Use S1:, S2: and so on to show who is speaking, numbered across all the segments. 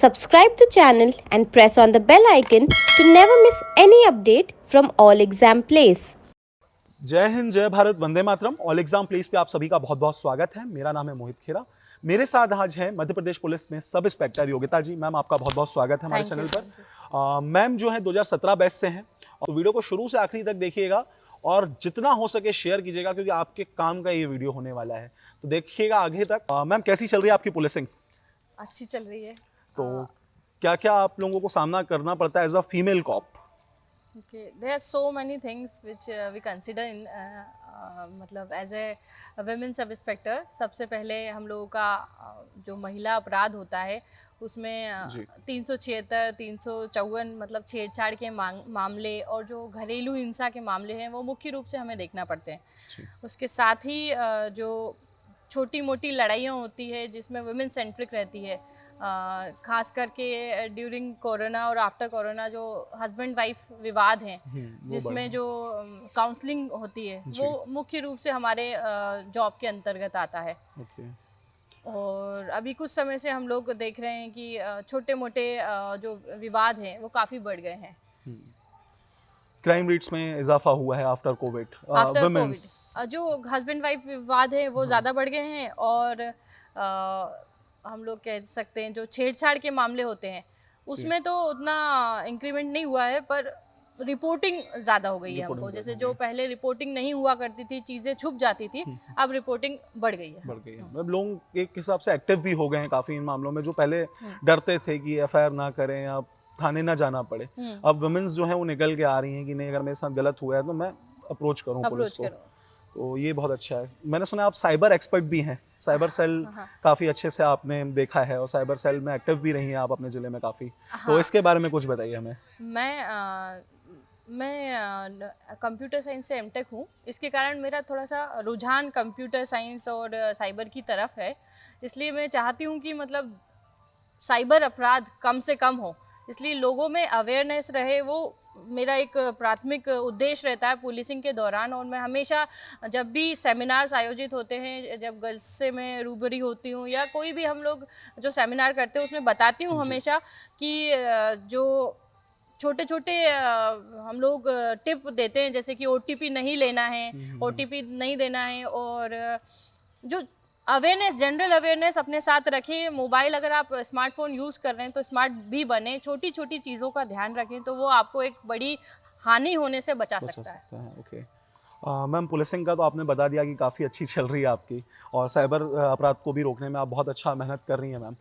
S1: Subscribe to channel and press on the bell icon to never miss any update from All Exam Place.
S2: जय हिंद, जय Bharat, Vande Mataram. All exam place पे आप सभी का बहुत बहुत स्वागत है। मेरा नाम है मोहित खेरा। मेरे साथ आज हैं मध्य प्रदेश पुलिस में सब इंस्पेक्टर योगिता जी। मैम, आपका बहुत बहुत स्वागत है हमारे चैनल पर। मैम जो है 2017 बैच से हैं और वीडियो को शुरू से आखिरी तक देखिएगा और जितना हो सके शेयर कीजिएगा, क्योंकि आपके काम का ये वीडियो होने वाला है। तो देखिएगा आगे तक। मैम, कैसी चल रही है आपकी पुलिसिंग?
S3: अच्छी चल रही है।
S2: तो क्या क्या आप लोगों को सामना करना पड़ता है as a female cop?
S3: Okay, there are so many things which we consider in मतलब as a women sub inspector. सबसे पहले हम लोगों का जो महिला अपराध होता है उसमें 376, 354 मतलब छेड़छाड़ के मामले और जो घरेलू हिंसा के मामले हैं वो मुख्य रूप से हमें देखना पड़ते हैं। उसके साथ ही जो छोटी मोटी लड़ाइयाँ होती है जिसमें वुमेन सेंट्रिक रहती है, खास करके ड्यूरिंग कोरोना और आफ्टर कोरोना जो हस्बैंड वाइफ विवाद हैं जिसमें जो काउंसलिंग होती है वो मुख्य रूप से हमारे जॉब के अंतर्गत आता है। और अभी कुछ समय से हम लोग देख रहे हैं कि छोटे मोटे जो विवाद हैं वो काफ़ी बढ़ गए हैं।
S2: क्राइम रेट्स में इजाफा हुआ है आफ्टर कोविड।
S3: जो हस्बैंड वाइफ विवाद है वो ज़्यादा बढ़ गए हैं और हम लोग कह सकते हैं जो छेड़छाड़ के मामले होते हैं उसमें तो उतना इंक्रीमेंट नहीं हुआ है, पर रिपोर्टिंग ज़्यादा हो गई है हमको। जैसे जो पहले रिपोर्टिंग नहीं हुआ करती थी, चीज़ें छुप जाती थी, अब रिपोर्टिंग बढ़ गई है।
S2: मतलब लोग एक हिसाब से एक्टिव भी हो गए हैं काफ़ी इन मामलों में। जो पहले डरते थे कि एफआईआर ना करें या थाने ना जाना पड़े, अब वुमेन्स जो है वो निकल के आ रही हैं कि नहीं, अगर मेरे साथ गलत हुआ है तो मैं अप्रोच करूँ पुलिस को। तो ये बहुत अच्छा है। मैंने सुना आप साइबर एक्सपर्ट भी हैं। साइबर सेल काफ़ी अच्छे से आपने देखा है और साइबर सेल में एक्टिव भी रही हैं आप अपने ज़िले में काफ़ी। तो इसके बारे में कुछ बताइए हमें।
S3: मैं कंप्यूटर साइंस से एमटेक हूँ। इसके कारण मेरा थोड़ा सा रुझान कंप्यूटर साइंस और साइबर की तरफ है। इसलिए मैं चाहती हूँ कि मतलब साइबर अपराध कम से कम हो, इसलिए लोगों में अवेयरनेस रहे, वो मेरा एक प्राथमिक उद्देश्य रहता है पुलिसिंग के दौरान। और मैं हमेशा जब भी सेमिनार्स आयोजित होते हैं, जब गर्ल्स से मैं रूबरू होती हूँ या कोई भी हम लोग जो सेमिनार करते हैं उसमें बताती हूँ हमेशा कि जो छोटे छोटे हम लोग टिप देते हैं, जैसे कि ओटीपी नहीं लेना है, ओटीपी नहीं देना है, और जो अवेयरनेस, जनरल अवेयरनेस अपने साथ रखें। मोबाइल अगर आप स्मार्टफोन यूज़ कर रहे हैं तो स्मार्ट भी बने, छोटी छोटी चीज़ों का ध्यान रखें तो वो आपको एक बड़ी हानि होने से बचा सकता है।
S2: ओके मैम, पुलिसिंग का तो आपने बता दिया कि काफ़ी अच्छी चल रही है आपकी और साइबर अपराध को भी रोकने में आप बहुत अच्छा मेहनत कर रही हैं मैम।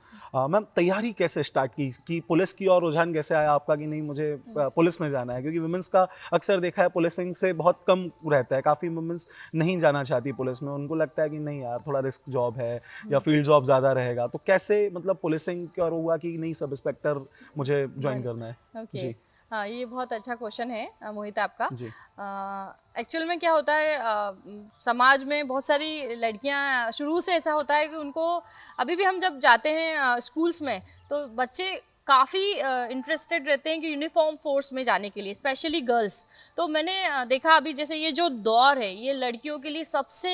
S2: मैम, तैयारी कैसे स्टार्ट की कि पुलिस की, और रुझान कैसे आया आपका कि नहीं मुझे पुलिस में जाना है? क्योंकि वुमेंस का अक्सर देखा है पुलिसिंग से बहुत कम रहता है। काफ़ी वुमेंस नहीं जाना चाहती पुलिस में, उनको लगता है कि नहीं यार थोड़ा रिस्क जॉब है या फील्ड जॉब ज़्यादा रहेगा। तो कैसे मतलब पुलिसिंग क्या हुआ कि नहीं सब इंस्पेक्टर मुझे ज्वाइन करना है? जी
S3: हाँ, ये बहुत अच्छा क्वेश्चन है मोहित आपका। एक्चुअल में क्या होता है, समाज में बहुत सारी लड़कियां, शुरू से ऐसा होता है कि उनको, अभी भी हम जब जाते हैं स्कूल्स में तो बच्चे काफ़ी इंटरेस्टेड रहते हैं कि यूनिफॉर्म फोर्स में जाने के लिए, स्पेशली गर्ल्स। तो मैंने देखा अभी जैसे ये जो दौर है ये लड़कियों के लिए सबसे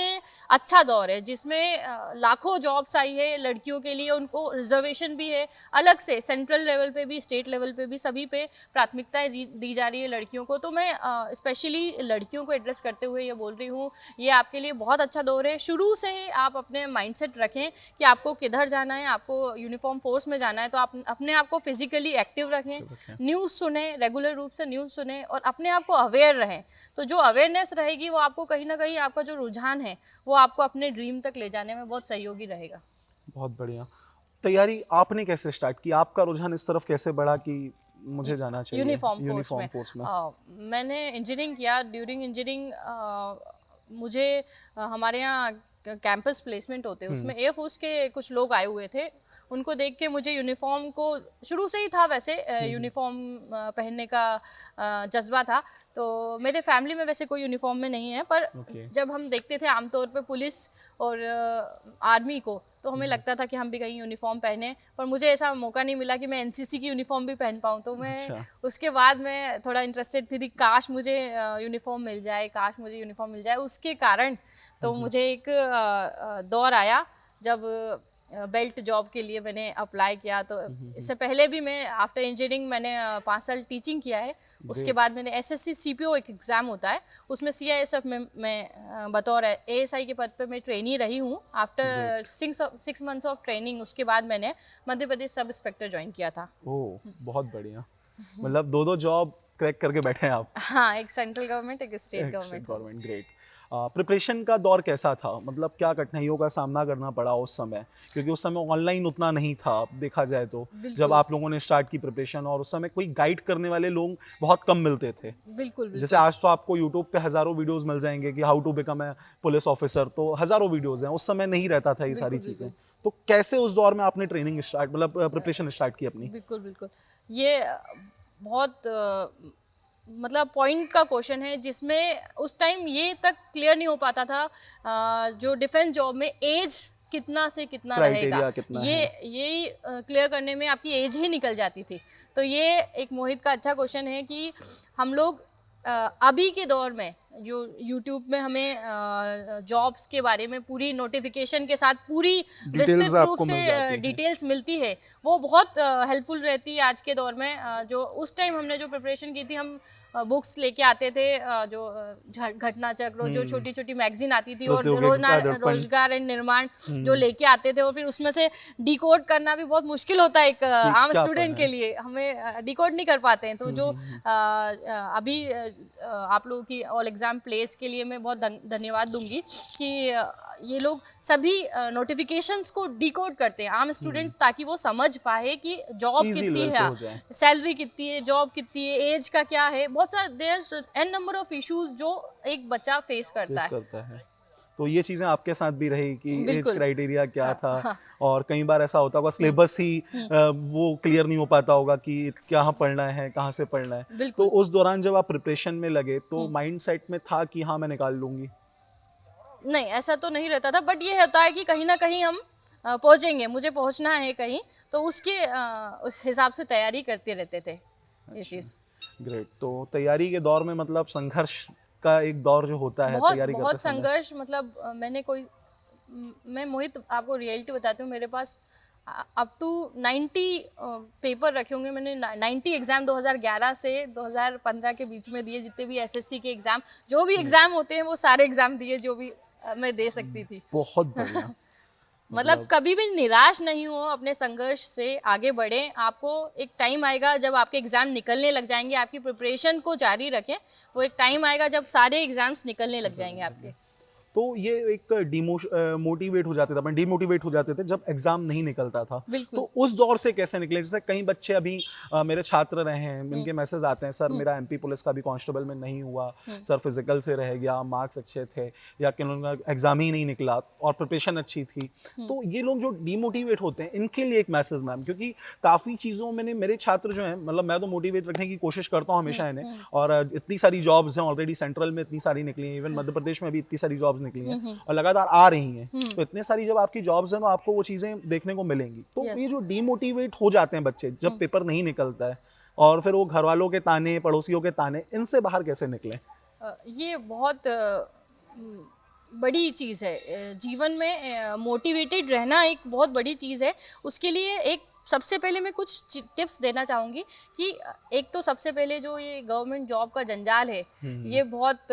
S3: अच्छा दौर है, जिसमें लाखों जॉब्स आई है लड़कियों के लिए। उनको रिजर्वेशन भी है अलग से, सेंट्रल लेवल पे भी, स्टेट लेवल पे भी, सभी पे प्राथमिकताएं दी जा रही है लड़कियों को। तो मैं स्पेशली लड़कियों को एड्रेस करते हुए ये बोल रही हूँ, ये आपके लिए बहुत अच्छा दौर है। शुरू से ही आप अपने माइंडसेट रखें कि आपको किधर जाना है, आपको यूनिफॉर्म फोर्स में जाना है, तो आप अपने आप को फिजिकली एक्टिव रखें, न्यूज़ सुने, रेगुलर रूप से न्यूज़ सुने और अपने आप को अवेयर रहें। तो जो अवेयरनेस रहेगी वो आपको कहीं ना कहीं, आपका जो रुझान है वो आपको अपने ड्रीम तक ले जाने में बहुत सहयोगी रहेगा।
S2: बहुत बढ़िया। तैयारी आपने कैसे स्टार्ट की? आपका रुझान इस तरफ कैसे बढ़ा कि मुझे जाना चाहिए
S3: यूनिफॉर्म फोर्स में? मैंने इंजीनियरिंग किया। ड्यूरिंग इंजीनियरिंग मुझे हमारे यहाँ कैंपस प्लेसमेंट होते हैं, उसमें एयरफोर्स के कुछ लोग आए हुए थे। उनको देख के मुझे यूनिफॉर्म को, शुरू से ही था वैसे यूनिफॉर्म पहनने का जज्बा था। तो मेरे फैमिली में वैसे कोई यूनिफॉर्म में नहीं है, पर जब हम देखते थे आमतौर पे पुलिस और आर्मी को, तो हमें लगता था कि हम भी कहीं यूनिफॉर्म पहने, पर मुझे ऐसा मौका नहीं मिला कि मैं एनसीसी की यूनिफॉर्म भी पहन पाऊँ। तो मैं उसके बाद मैं थोड़ा इंटरेस्टेड थी काश मुझे यूनिफॉर्म मिल जाए, काश मुझे यूनिफॉर्म मिल जाए। उसके कारण तो मुझे एक दौर आया जब बेल्ट जॉब के लिए मैंने अप्लाई किया। तो इससे पहले भी मैं आफ्टर इंजीनियरिंग मैंने 5 साल टीचिंग किया है। उसके बाद मैंने एसएससी सीपीओ एक एग्ज़ाम होता है, उसमें सीआईएसएफ में मैं बतौर एएसआई के पद पे मैं ट्रेनी रही हूँ। आफ्टर 6 मंथ्स ऑफ ट्रेनिंग उसके बाद मैंने Madhya Pradesh sub inspector join किया था।
S2: ओह, बहुत बढ़िया। मतलब 2 जॉब क्रैक करके बैठे हैं आप।
S3: हाँ, एक सेंट्रल गवर्नमेंट, एक स्टेट गवर्नमेंट।
S2: ग्रेट। प्रिपरेशन का दौर कैसा था? मतलब क्या कठिनाइयों का सामना करना पड़ा उस समय? क्योंकि उस समय ऑनलाइन उतना नहीं था देखा जाए तो, जब आप लोगों ने स्टार्ट की प्रिपरेशन, और उस समय कोई गाइड करने वाले लोग बहुत कम मिलते थे।
S3: बिल्कुल।
S2: जैसे आज तो आपको यूट्यूब पे हजारों वीडियोस मिल जाएंगे कि how to become a police officer, तो हजारों वीडियोस हैं। उस समय नहीं रहता था ये सारी चीजें। तो कैसे उस दौर में आपने ट्रेनिंग स्टार्ट, मतलब प्रिपरेशन स्टार्ट की अपनी?
S3: बिल्कुल। ये बहुत मतलब पॉइंट का क्वेश्चन है, जिसमें उस टाइम ये तक क्लियर नहीं हो पाता था जो डिफेंस जॉब में एज कितना से कितना रहेगा, ये क्लियर करने में आपकी एज ही निकल जाती थी। तो ये एक मोहित का अच्छा क्वेश्चन है कि हम लोग अभी के दौर में जो YouTube में हमें जॉब्स के बारे में पूरी नोटिफिकेशन के साथ पूरी विस्तृत रूप से डिटेल्स मिलती है, वो बहुत हेल्पफुल रहती है आज के दौर में। जो उस टाइम हमने जो प्रिपरेशन की थी, हम बुक्स लेके आते थे, जो घटना चक्र, जो छोटी छोटी मैगजीन आती थी, और रोजगार एंड निर्माण जो लेके आते थे, और फिर उसमें से डिकोड करना भी बहुत मुश्किल होता है एक आम स्टूडेंट के लिए, हमें डिकोड नहीं कर पाते हैं। तो जो अभी आप लोगों की ऑल एग्जाम प्लेस के लिए मैं बहुत धन्यवाद दूंगी कि ये लोग सभी नोटिफिकेशंस को डिकोड करते हैं आम स्टूडेंट, ताकि वो समझ पाए कि जॉब कितनी है, सैलरी कितनी है, जॉब कितनी है, एज का क्या है। बहुत सारे there an number of issues जो एक बच्चा फेस करता है।
S2: तो ये चीजें आपके साथ भी रही कि एज क्राइटेरिया क्या था, और कई बार ऐसा होता होगा सिलेबस ही वो क्लियर नहीं हो पाता होगा कि क्या पढ़ना है, कहाँ से पढ़ना है। तो उस दौरान जब आप प्रिपरेशन में लगे तो माइंडसेट में था कि हाँ मैं निकाल लूंगी?
S3: नहीं, ऐसा तो नहीं रहता था, बट ये होता है कि कहीं ना कहीं हम पहुंचेंगे, मुझे पहुंचना है कहीं, तो उसके उस हिसाब से तैयारी करते रहते थे। ये चीज़
S2: ग्रेट। तो तैयारी के दौर में मतलब संघर्ष का एक दौर जो होता है तैयारी करते समय,
S3: बहुत संघर्ष, मतलब मैं मोहित आपको रियलिटी बताती हूँ, मेरे पास अप टू 90 पेपर रखे होंगे। मैंने 90 एग्जाम 2011 से 2015 के बीच में दिए, जितने भी एसएससी के एग्जाम, जो भी एग्जाम होते हैं वो सारे एग्जाम दिए जो भी मैं दे सकती थी।
S2: बहुत बढ़िया।
S3: मतलब कभी भी निराश नहीं हो, अपने संघर्ष से आगे बढ़ें। आपको एक टाइम आएगा जब आपके एग्जाम निकलने लग जाएंगे, आपकी प्रिपरेशन को जारी रखें, वो एक टाइम आएगा जब सारे एग्जाम्स निकलने लग जाएंगे आपके।
S2: तो ये एक मोटिवेट हो जाते थे, अपन डिमोटिवेट हो जाते थे जब एग्जाम नहीं निकलता था। तो उस दौर से कैसे निकले? जैसे कई बच्चे अभी मेरे छात्र रहे हैं, इनके मैसेज आते हैं, सर मेरा एमपी पुलिस का भी कांस्टेबल में नहीं हुआ, सर फिजिकल से रह गया, मार्क्स अच्छे थे, या कि उनका एग्जाम ही नहीं निकला और प्रिपरेशन अच्छी थी। तो ये लोग जो डिमोटिवेट होते हैं, इनके लिए एक मैसेज मैम, क्योंकि काफ़ी चीज़ों में मेरे छात्र जो हैं, मतलब मैं तो मोटिवेट रखने की कोशिश करता हूँ हमेशा इन्हें, और इतनी सारी जॉब्स हैं ऑलरेडी, सेंट्रल में इतनी सारी निकली हैं, इवन मध्य प्रदेश में भी इतनी सारी जॉब्स निकली हैं और लगातार आ रही हैं। तो इतने सारी जब आपकी जॉब्स हैं तो आपको वो चीजें देखने को मिलेंगी। तो ये जो डीमोटिवेट हो जाते हैं बच्चे जब पेपर नहीं निकलता है, और फिर वो घर वालों के ताने, पड़ोसियों के ताने, इनसे बाहर कैसे निकले?
S3: ये बहुत बड़ी चीज़ है जीवन में। मोटिवेटेड रहना एक बहुत बड़ी चीज़ है। उसके लिए एक सबसे पहले मैं कुछ टिप्स देना चाहूँगी कि एक तो सबसे पहले जो ये गवर्नमेंट जॉब का जंजाल है, ये बहुत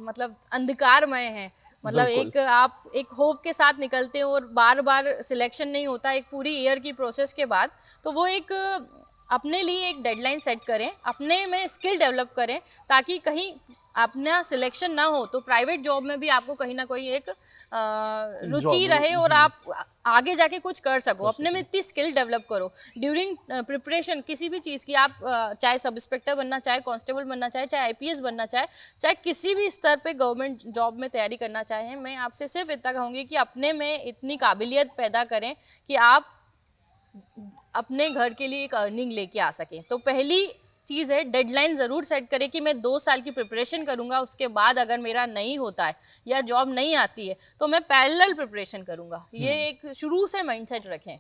S3: मतलब अंधकारमय है। मतलब आप एक होप के साथ निकलते हो और बार बार सिलेक्शन नहीं होता एक पूरी ईयर की प्रोसेस के बाद, तो वो एक अपने लिए एक डेडलाइन सेट करें, अपने में स्किल डेवलप करें, ताकि कहीं अपना सिलेक्शन ना हो तो प्राइवेट जॉब में भी आपको कहीं ना कहीं एक रुचि रहे और आप आगे जाके कुछ कर सको। अपने में इतनी स्किल डेवलप करो ड्यूरिंग प्रिपरेशन किसी भी चीज़ की। आप चाहे सब इंस्पेक्टर बनना, चाहे कांस्टेबल बनना चाहे, चाहे आईपीएस बनना चाहे, चाहे किसी भी स्तर पे गवर्नमेंट जॉब में तैयारी करना चाहें, मैं आपसे सिर्फ इतना कहूँगी कि अपने में इतनी काबिलियत पैदा करें कि आप अपने घर के लिए एक अर्निंग लेके आ सकें। तो पहली चीज़ है, डेडलाइन ज़रूर सेट करें कि मैं 2 साल की प्रिपरेशन करूंगा, उसके बाद अगर मेरा नहीं होता है या जॉब नहीं आती है तो मैं पैरेलल प्रिपरेशन करूंगा। ये एक शुरू से माइंडसेट रखें।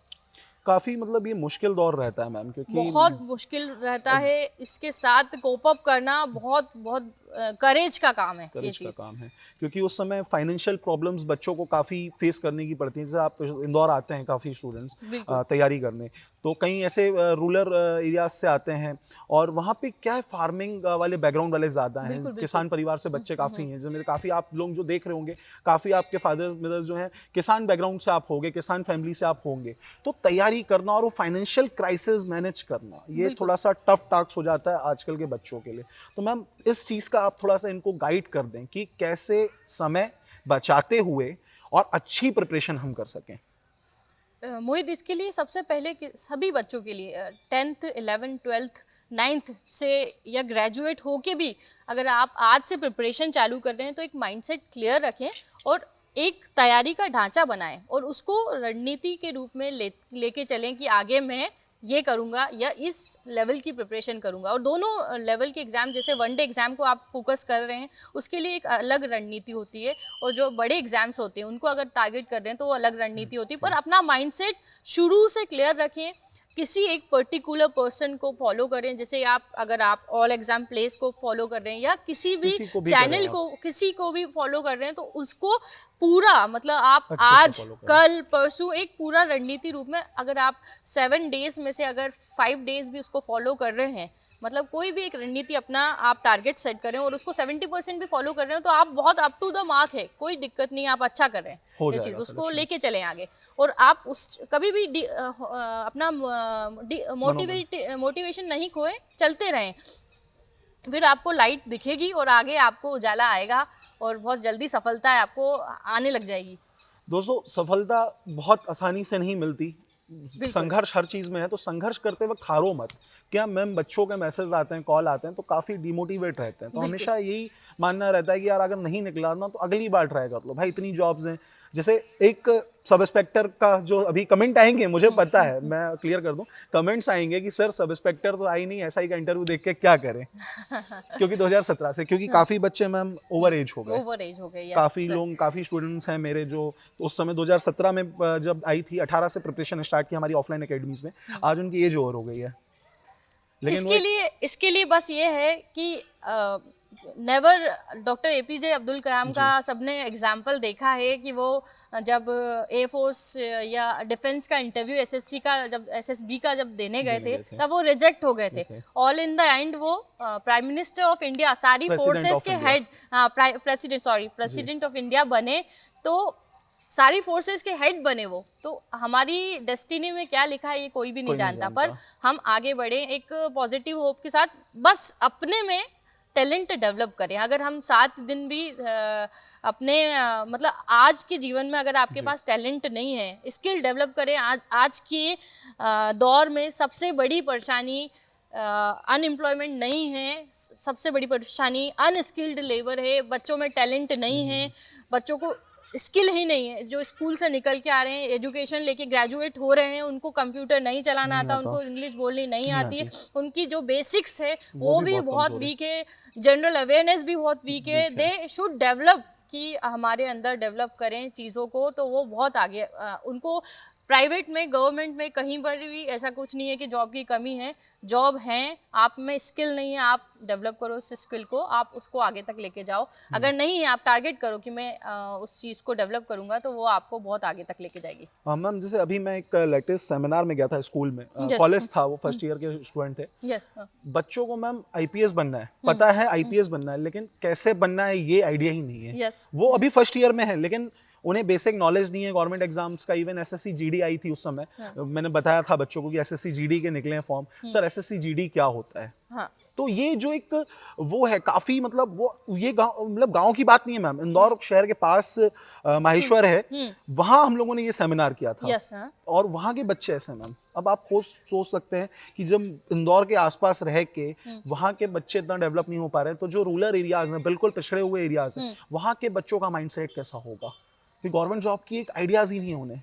S2: काफ़ी मतलब ये मुश्किल दौर रहता है मैम, क्योंकि
S3: बहुत मुश्किल रहता है। इसके साथ कोप अप करना बहुत बहुत करेज का काम है ये
S2: करेज का
S3: चीज।
S2: काम है, क्योंकि उस समय फाइनेंशियल प्रॉब्लम्स बच्चों को काफ़ी फेस करने की पड़ती हैं। जैसे आप इंदौर आते हैं काफ़ी स्टूडेंट्स
S3: बिल्कुल।
S2: तैयारी करने, तो कहीं ऐसे रूरल एरियाज से आते हैं और वहाँ पे क्या है, फार्मिंग वाले बैकग्राउंड वाले ज़्यादा हैं,
S3: बिल्कुल, बिल्कुल।
S2: किसान परिवार से बच्चे काफ़ी हैं। जैसे मेरे काफ़ी आप लोग जो देख रहे होंगे, काफ़ी आपके फादर मदर जो हैं किसान बैकग्राउंड से आप होंगे, किसान फैमिली से आप होंगे, तो तैयारी करना और वो फाइनेंशियल क्राइसिस मैनेज करना, ये थोड़ा सा टफ टास्क हो जाता है आजकल के बच्चों के लिए। तो मैम इस चीज़ का आप थोड़ा सा इनको गाइड कर दें कि कैसे समय बचाते हुए और अच्छी प्रिपरेशन हम कर सकें।
S3: मोहित, इसके लिए सबसे पहले सभी बच्चों के लिए 10th 11th 12th 9th से या ग्रेजुएट होके भी अगर आप आज से प्रिपरेशन चालू कर रहे हैं तो एक माइंडसेट क्लियर रखें और एक तैयारी का ढांचा बनाएं और उसको रणनीति के रूप में लेके चलें कि आगे मैं ये करूँगा या इस लेवल की प्रिपरेशन करूँगा। और दोनों लेवल के एग्ज़ाम, जैसे वनडे एग्ज़ाम को आप फोकस कर रहे हैं उसके लिए एक अलग रणनीति होती है, और जो बड़े एग्ज़ाम्स होते हैं उनको अगर टारगेट कर रहे हैं तो वो अलग रणनीति होती है। पर अपना माइंडसेट शुरू से क्लियर रखें, किसी एक पर्टिकुलर पर्सन को फॉलो करें। जैसे अगर आप ऑल एग्जाम प्लेस को फॉलो कर रहे हैं या किसी भी चैनल को किसी को भी फॉलो कर रहे हैं तो उसको पूरा, मतलब आप आज कल परसों एक पूरा रणनीति रूप में, अगर आप 7 डेज में से अगर 5 डेज भी उसको फॉलो कर रहे हैं, मतलब कोई भी एक रणनीति अपना आप टारगेट सेट करें और उसको 70% भी फॉलो कर रहे हो तो आप बहुत अप टू द मार्क है, कोई दिक्कत नहीं, आप अच्छा कर रहे हैं। ये चीज़ उसको लेके चलें आगे, और आप उस कभी भी अपना मोटिवेशन नहीं खोए, चलते रहें, फिर आपको लाइट दिखेगी और आगे आपको उजाला आएगा और बहुत जल्दी सफलता है आपको आने लग जाएगी।
S2: दोस्तों, सफलता बहुत आसानी से नहीं मिलती, संघर्ष हर चीज़ में है, तो संघर्ष करते वक्त हारो मत। क्या मैम, बच्चों के मैसेज आते हैं, कॉल आते हैं तो काफ़ी डिमोटिवेट रहते हैं, तो हमेशा यही मानना रहता है कि यार अगर नहीं निकला ना तो अगली बार ट्राई कर लो। भाई इतनी जॉब्स हैं, जैसे एक सब इंस्पेक्टर का जो अभी कमेंट आएंगे, मुझे पता है, मैं क्लियर कर दूं, कमेंट्स आएंगे कि सर सब इंस्पेक्टर तो आई नहीं, एसआई का इंटरव्यू देख के क्या करें क्योंकि 2017 से, क्योंकि काफ़ी बच्चे मैम ओवर एज हो गए, काफ़ी लोग, काफ़ी स्टूडेंट्स हैं मेरे जो उस समय 2017 में जब आई थी, 18 से प्रिपरेशन स्टार्ट की हमारी ऑफलाइन अकेडमीज में, आज उनकी एज ओवर हो गई है।
S3: इसके लिए बस ये है कि never, doctor APJ Abdul Kalam का सबने एग्जाम्पल देखा है कि वो जब एयरफोर्स या डिफेंस का इंटरव्यू एसएसबी का जब देने गए थे तब वो रिजेक्ट हो गए थे। ऑल इन द एंड वो प्राइम मिनिस्टर ऑफ इंडिया, सारी फोर्सेस के हेड, प्रेसिडेंट ऑफ इंडिया बने, तो सारी फोर्सेस के हेड बने वो। तो हमारी डेस्टिनी में क्या लिखा है ये कोई भी नहीं जानता, पर हम आगे बढ़े एक पॉजिटिव होप के साथ, बस अपने में टैलेंट डेवलप करें। अगर हम 7 दिन भी अपने मतलब आज के जीवन में अगर आपके पास टैलेंट नहीं है, स्किल डेवलप करें। आज के दौर में सबसे बड़ी परेशानी अनएम्प्लॉयमेंट नहीं है, सबसे बड़ी परेशानी अनस्किल्ड लेबर है। बच्चों में टैलेंट नहीं है, बच्चों को स्किल ही नहीं है। जो स्कूल से निकल के आ रहे हैं, एजुकेशन लेके ग्रेजुएट हो रहे हैं, उनको कंप्यूटर नहीं चलाना आता, उनको इंग्लिश बोलनी नहीं आती है, उनकी जो बेसिक्स है वो भी बहुत वीक है, जनरल अवेयरनेस भी बहुत वीक है। दे शुड डेवलप, कि हमारे अंदर डेवलप करें चीज़ों को, तो वो बहुत आगे उनको प्राइवेट में, गवर्नमेंट में, कहीं पर भी ऐसा कुछ नहीं है कि जॉब की कमी है। जॉब है, आप में स्किल नहीं है, आप डेवलप करो उस स्किल को, आप उसको आगे तक लेके जाओ। अगर नहीं है, आप टारगेट करो कि मैं उस चीज़ को डेवलप करूंगा, तो वो आपको बहुत आगे तक लेके जाएगी।
S2: मैम, जैसे अभी मैं एक लेटेस्ट सेमिनार में गया था स्कूल में, कॉलेज था, वो फर्स्ट ईयर के स्टूडेंट थे। बच्चों को मैम आईपीएस बनना है, पता है आईपीएस बनना है, लेकिन कैसे बनना है ये आइडिया ही नहीं है। वो अभी फर्स्ट ईयर में है, लेकिन उन्हें बेसिक नॉलेज नहीं है गवर्नमेंट एग्जाम्स का। इवन एसएससी जीडी आई थी उस समय, मैंने बताया था बच्चों को कि एसएससी जीडी के निकले हैं फॉर्म, सर एसएससी जीडी क्या होता है। तो ये जो एक वो है काफी, मतलब वो ये गाँव, मतलब गाँव की बात नहीं है मैम, इंदौर शहर के पास माहेश्वर है, वहाँ हम लोगों ने ये सेमिनार किया था। और वहाँ के बच्चे ऐसे मैम, अब आप सोच सकते हैं कि जब इंदौर के आसपास रह के वहाँ के बच्चे इतना डेवलप नहीं हो पा रहे हैं, तो जो रूरल एरियाज हैं, बिल्कुल पिछड़े हुए एरियाज हैं, वहाँ के बच्चों का माइंडसेट कैसा होगा, कि गवर्नमेंट जॉब की एक आइडियाज ही नहीं है उन्हें।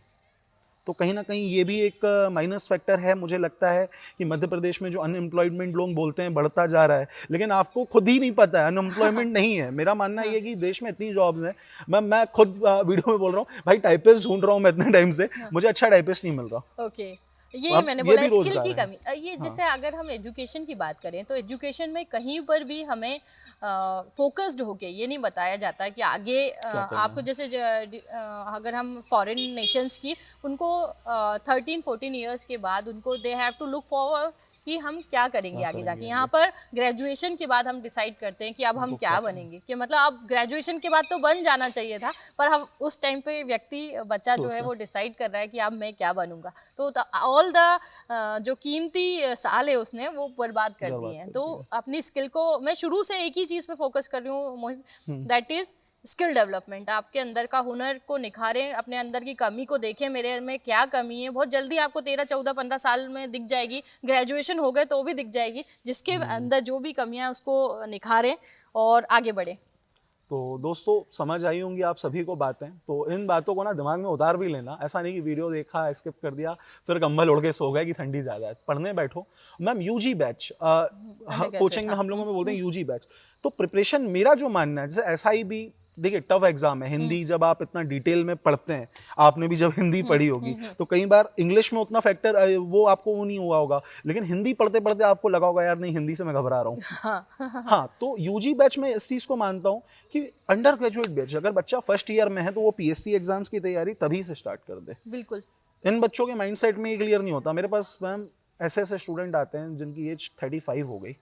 S2: तो कहीं ना कहीं ये भी एक माइनस फैक्टर है। मुझे लगता है कि मध्य प्रदेश में जो अनएम्प्लॉयमेंट लोग बोलते हैं बढ़ता जा रहा है, लेकिन आपको खुद ही नहीं पता है अनएम्प्लॉयमेंट नहीं है। मेरा मानना ये है कि देश में इतनी जॉब्स हैं, मैं खुद वीडियो में बोल रहा हूँ भाई, टाइपिस्ट ढूंढ रहा हूँ मैं इतने टाइम से, मुझे अच्छा टाइपिस्ट नहीं मिल रहा।
S3: ओके, ये
S2: अब
S3: मैंने
S2: ये
S3: बोला
S2: भी
S3: स्किल
S2: रोजगार
S3: की
S2: है।
S3: कमी। ये जैसे अगर हम एजुकेशन की बात करें तो एजुकेशन में कहीं पर भी हमें फोकस्ड होके ये नहीं बताया जाता कि आगे
S2: क्या करना
S3: आपको
S2: है?
S3: जैसे अगर हम फॉरेन नेशंस की उनको 13-14 ईयर्स के बाद उनको they have to look forward कि हम क्या करेंगे
S2: क्या
S3: आगे
S2: करेंगे
S3: जाके। यहाँ पर ग्रेजुएशन के बाद हम डिसाइड करते हैं कि अब हम
S2: हमको
S3: क्या
S2: क्या करना है?
S3: बनेंगे, कि मतलब अब ग्रेजुएशन के बाद तो बन जाना चाहिए था, पर हम उस टाइम पे व्यक्ति बच्चा जो है
S2: सोचना।
S3: वो डिसाइड कर रहा है कि अब मैं क्या बनूंगा। तो ऑल द जो कीमती साल है उसने वो बर्बाद कर
S2: बर्बाद
S3: दिए हैं।
S2: कर
S3: तो
S2: दिया।
S3: अपनी स्किल को मैं शुरू से एक ही चीज़ पे फोकस कर रही हूँ मोहित, दैट इज़ स्किल डेवलपमेंट। आपके अंदर का हुनर को निखारें, अपने अंदर की कमी को देखें, मेरे में क्या कमी है। बहुत जल्दी आपको 13-14-15 साल में दिख जाएगी, ग्रेजुएशन हो गए तो भी दिख जाएगी। जिसके अंदर जो भी कमियां हैं उसको निखारें और आगे बढ़े।
S2: तो दोस्तों समझ आई होंगी आप सभी को बातें, तो इन बातों को ना दिमाग में उतार भी लेना। ऐसा नहीं कि वीडियो देखा स्किप कर दिया फिर कंबल ओढ़ के सो गए कि ठंडी ज़्यादा है। पढ़ने बैठो मैम। यूजी बैच कोचिंग में हम लोगों में बोलते हैं यूजी बैच। तो प्रिपरेशन मेरा जो मानना है, जैसे SIB देखिए टफ एग्जाम है। हिंदी जब आप इतना डिटेल में पढ़ते हैं, आपने भी जब हिंदी पढ़ी होगी तो कई बार इंग्लिश में उतना फैक्टर वो आपको वो नहीं हुआ होगा, लेकिन हिंदी पढ़ते पढ़ते आपको लगा होगा यार नहीं हिंदी से मैं घबरा रहा हूँ। हाँ, तो यूजी बैच में इस चीज को मानता हूँ कि अंडर ग्रेजुएट बैच अगर बच्चा फर्स्ट ईयर में है तो वो PSC एग्जाम्स की तैयारी तभी से स्टार्ट कर दे।
S3: बिल्कुल।
S2: इन बच्चों के माइंडसेट में ये क्लियर नहीं होता। मेरे पास मैम ऐसे स्टूडेंट आते हैं जिनकी एज 35 हो गई,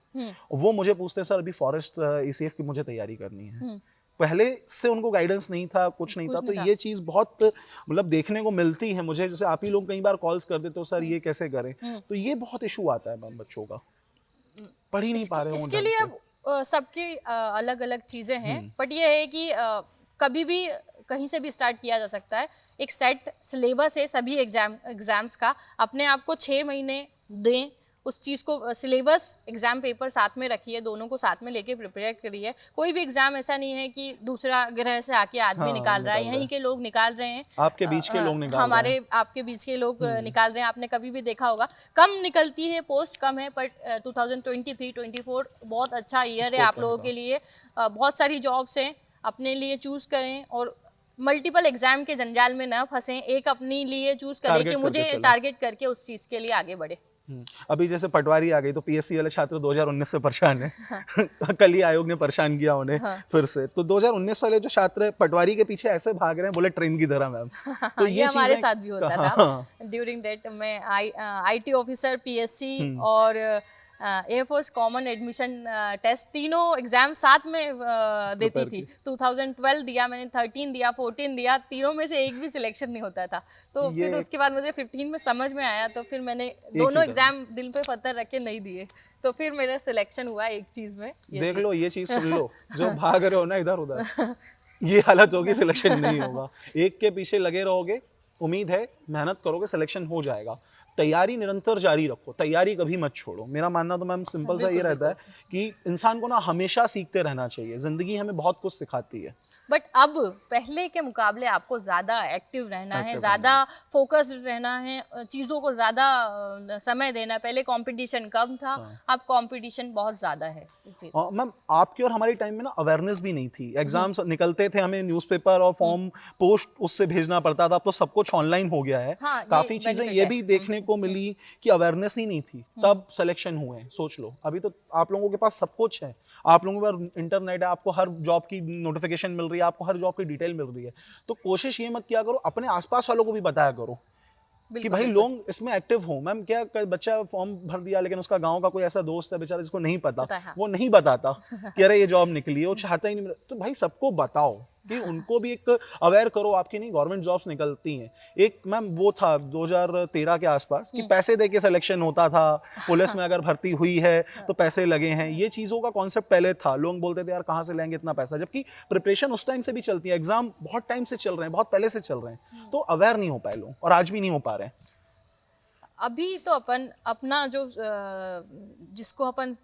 S2: वो मुझे पूछते हैं सर अभी फॉरेस्ट ACF की मुझे तैयारी करनी है। पहले से उनको गाइडेंस नहीं था, कुछ नहीं था। तो ये चीज बहुत मतलब देखने को मिलती है मुझे। जैसे आप ही लोग कई बार कॉल्स कर देते हो सर ये कैसे करें, तो ये बहुत इशू आता है मैम बच्चों का, पढ़ ही नहीं पा रहे हो
S3: इसके लिए अब सबकी अलग अलग चीज़ें हैं, बट ये है कि कभी भी कहीं से भी स्टार्ट किया जा सकता है। एक सेट सिलेबस है सभी एग्जाम्स का, अपने आप को 6 महीने दें उस चीज़ को। सिलेबस एग्जाम पेपर साथ में रखिए, दोनों को साथ में लेके प्रिपेयर करिए। कोई भी एग्जाम ऐसा नहीं है कि दूसरा ग्रह से आके आदमी निकाल रहा है, यहीं के लोग निकाल रहे हैं।
S2: आपके बीच के लोग निकाल
S3: हमारे
S2: रहे हैं।
S3: आपके बीच के लोग निकाल रहे हैं। आपने कभी भी देखा होगा कम निकलती है, पोस्ट कम है, पर 2023-24 बहुत अच्छा ईयर है आप लोगों के लिए। बहुत सारी जॉब्स हैं, अपने लिए चूज करें और मल्टीपल एग्जाम के जंजाल में न फंसें। एक अपनी लिए चूज करें कि मुझे टारगेट करके उस चीज के लिए आगे बढ़े।
S2: अभी जैसे पटवारी आ गई तो PSC वाले छात्र 2019 से परेशान है। कल ही आयोग ने परेशान किया उन्हें फिर से। तो 2019 वाले जो छात्र पटवारी के पीछे ऐसे भाग रहे हैं बोले ट्रेन की तरह मैम। तो
S3: ये हमारे साथ भी होता था। ड्यूरिंग दैट मैं IT ऑफिसर, PSC और एयरफोर्स कॉमन एडमिशन टेस्ट तीनों एग्जाम साथ में देती थी। 2012 दिया मैंने, 13 दिया, 14 दिया, तीनों में से एक भी सिलेक्शन नहीं होता था। तो फिर उसके बाद मुझे 15 में समझ में आया, तो फिर मैंने दोनों एग्जाम दिल पे पत्थर रख के नहीं दिए, तो फिर मेरा सिलेक्शन हुआ एक चीज में।
S2: देख लो ये चीज सुन लो, जो भाग रहे हो ना इधर उधर, ये हालत होगी, सिलेक्शन नहीं होगा। एक के पीछे लगे रहोगे, उम्मीद है मेहनत करोगे सिलेक्शन हो जाएगा। तैयारी निरंतर जारी रखो, तैयारी कभी मत छोड़ो। मेरा मानना तो मैम सिंपल सा ये रहता है कि इंसान को ना हमेशा सीखते रहना चाहिए। जिंदगी हमें बहुत कुछ सिखाती है।
S3: बट अब पहले के मुकाबले आपको ज़्यादा एक्टिव रहना है, ज़्यादा फोकस्ड रहना है, चीज़ों को ज़्यादा समय देना है। पहले कंपटीशन कम था, अब कंपटीशन बहुत ज़्यादा है।
S2: मैम आपके और हमारे टाइम में ना अवेयरनेस भी नहीं थी। एग्जाम्स निकलते थे, हमें न्यूज़पेपर और फॉर्म पोस्ट उससे भेजना पड़ता था। अब तो सब कुछ ऑनलाइन हो गया है।
S3: हाँ,
S2: काफ़ी चीज़ें ये भी देखने को मिली कि अवेयरनेस ही नहीं थी, तब सिलेक्शन हुए। सोच लो, अभी तो आप लोगों के पास सब कुछ है। आप लोगों के पास इंटरनेट है, आपको हर जॉब की नोटिफिकेशन मिल रही है, आपको हर जॉब की डिटेल मिल रही है। तो कोशिश ये मत किया करो, अपने आसपास वालों को भी बताया करो कि भाई लोग इसमें एक्टिव हो। मैम क्या बच्चा फॉर्म भर दिया लेकिन उसका गांव का कोई ऐसा दोस्त है बेचारा जिसको नहीं पता, वो नहीं बताता कि अरे ये जॉब निकली है, वो चाहता ही नहीं। तो भाई सबको बताओ कि उनको भी एक अवेयर करो। आपकी नहीं गवर्नमेंट जॉब्स निकलती हैं। एक मैम वो था 2013 के आसपास कि पैसे दे के सिलेक्शन होता था, पुलिस में अगर भर्ती हुई है तो पैसे लगे हैं। ये चीज़ों का कॉन्सेप्ट पहले था। लोग बोलते थे यार कहाँ से लेंगे इतना पैसा, जबकि प्रिपरेशन उस टाइम से भी चलती है। एग्जाम बहुत टाइम से चल रहे हैं, बहुत पहले से चल रहे हैं। तो अवेयर नहीं हो पाए लोग, और आज भी नहीं हो पा रहे हैं।
S3: अभी तो अपन अपना जो जिसको अपन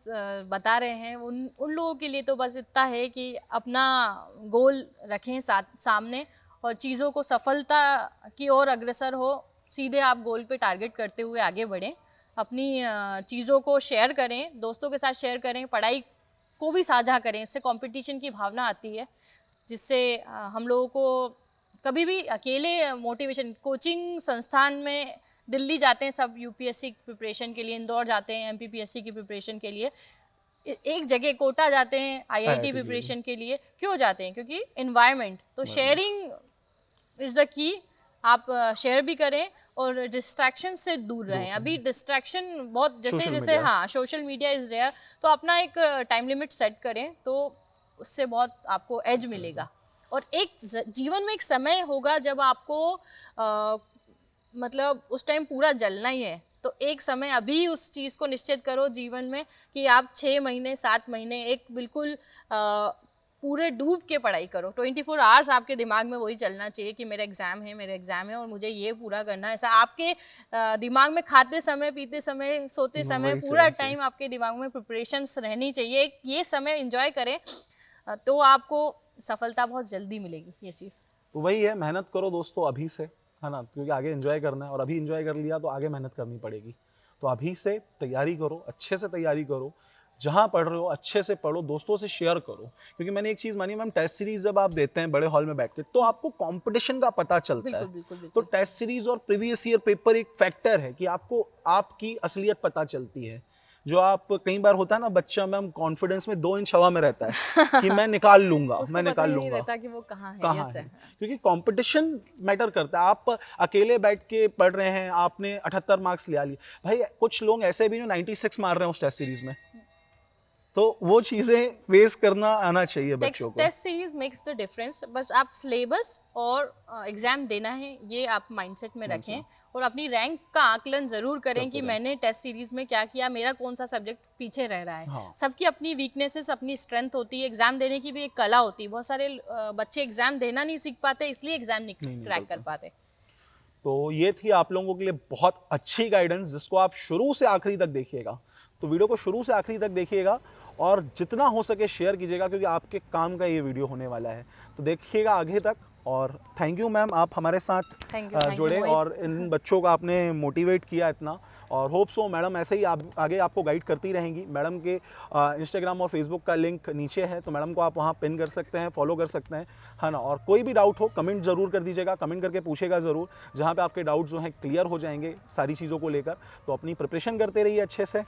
S3: बता रहे हैं उन लोगों के लिए तो बस इतना है कि अपना गोल रखें सामने और चीज़ों को सफलता की ओर अग्रसर हो। सीधे आप गोल पे टारगेट करते हुए आगे बढ़ें। अपनी चीज़ों को शेयर करें, दोस्तों के साथ शेयर करें, पढ़ाई को भी साझा करें। इससे कंपटीशन की भावना आती है, जिससे हम लोगों को कभी भी अकेले मोटिवेशन कोचिंग संस्थान में दिल्ली जाते हैं सब यूपीएससी की प्रिपरेशन के लिए, इंदौर जाते हैं एमपीपीएससी की प्रिपरेशन के लिए, एक जगह कोटा जाते हैं आईआईटी प्रिपरेशन के लिए। क्यों जाते हैं? क्योंकि एनवायरनमेंट। तो शेयरिंग इज़ द की। आप शेयर भी करें और डिस्ट्रैक्शन से दूर रहें। अभी डिस्ट्रैक्शन बहुत, जैसे जैसे हाँ सोशल मीडिया इज़ देयर, तो अपना एक टाइम लिमिट सेट करें तो उससे बहुत आपको एज मिलेगा। और एक जीवन में एक समय होगा जब आपको मतलब उस टाइम पूरा जलना ही है, तो एक समय अभी उस चीज़ को निश्चित करो जीवन में कि आप 6 महीने 7 महीने एक बिल्कुल पूरे डूब के पढ़ाई करो। 24 आवर्स आपके दिमाग में वही चलना चाहिए कि मेरा एग्ज़ाम है, मेरा एग्ज़ाम है और मुझे ये पूरा करना है। ऐसा आपके दिमाग में खाते समय, पीते समय, सोते समय पूरा टाइम आपके दिमाग में प्रिपरेशंस रहनी चाहिए। एक ये समय एंजॉय करें तो आपको सफलता बहुत जल्दी मिलेगी। ये चीज़
S2: तो वही है, मेहनत करो दोस्तों अभी से, है ना, क्योंकि आगे एंजॉय करना है और अभी एंजॉय कर लिया तो आगे मेहनत करनी पड़ेगी। तो अभी से तैयारी करो, अच्छे से तैयारी करो, जहाँ पढ़ रहे हो अच्छे से पढ़ो, दोस्तों से शेयर करो। क्योंकि मैंने एक चीज़ मानी मैम, टेस्ट सीरीज जब आप देते हैं बड़े हॉल में बैठ के तो आपको कंपटीशन का पता चलता है।
S3: बिल्कुल।
S2: तो टेस्ट सीरीज और प्रीवियस ईयर पेपर एक फैक्टर है कि आपको आपकी असलियत पता चलती है। जो आप कई बार होता है ना बच्चा मैम कॉन्फिडेंस में 2 इंच हवा में रहता है कि मैं निकाल लूंगा, मैं निकाल लूंगा,
S3: रहता कि वो कहाँ है।
S2: क्योंकि कंपटीशन मैटर करता है। आप अकेले बैठ के पढ़ रहे हैं, आपने 78 मार्क्स लिया लिए, भाई कुछ लोग ऐसे भी जो 96 मार रहे हैं उस टेस्ट सीरीज में, तो वो चीज़ें फेस करना आना चाहिए बच्चों को।
S3: Test series makes the difference. बस आप सिलेबस और एग्जाम देना है ये आप माइंडसेट में रखें और अपनी रैंक का आकलन जरूर करें कि मैंने टेस्ट सीरीज में क्या किया, मेरा कौन सा सब्जेक्ट पीछे रह रहा है। हाँ। सबकी अपनी वीकनेसेस, अपनी स्ट्रेंथ होती है। एग्जाम देने की भी एक कला होती है। बहुत सारे बच्चे एग्जाम देना नहीं सीख पाते, इसलिए एग्जाम नहीं क्रैक कर पाते।
S2: तो ये थी आप लोगों के लिए बहुत अच्छी गाइडेंस, जिसको आप शुरू से आखिरी तक देखिएगा। तो वीडियो को शुरू से आखिरी तक देखिएगा और जितना हो सके शेयर कीजिएगा, क्योंकि आपके काम का ये वीडियो होने वाला है। तो देखिएगा आगे तक। और थैंक यू मैम, आप हमारे साथ जुड़े और इन बच्चों को आपने मोटिवेट किया इतना। और होप सो मैडम ऐसे ही आगे आपको गाइड करती रहेंगी। मैडम के इंस्टाग्राम और फेसबुक का लिंक नीचे है, तो मैडम को आप वहाँ पिन कर सकते हैं, फॉलो कर सकते हैं, है ना। और कोई भी डाउट हो कमेंट ज़रूर कर दीजिएगा, कमेंट करके पूछेगा ज़रूर, जहाँ पे आपके डाउट जो हैं क्लियर हो जाएंगे सारी चीज़ों को लेकर। तो अपनी प्रिपरेशन करते रहिए अच्छे से।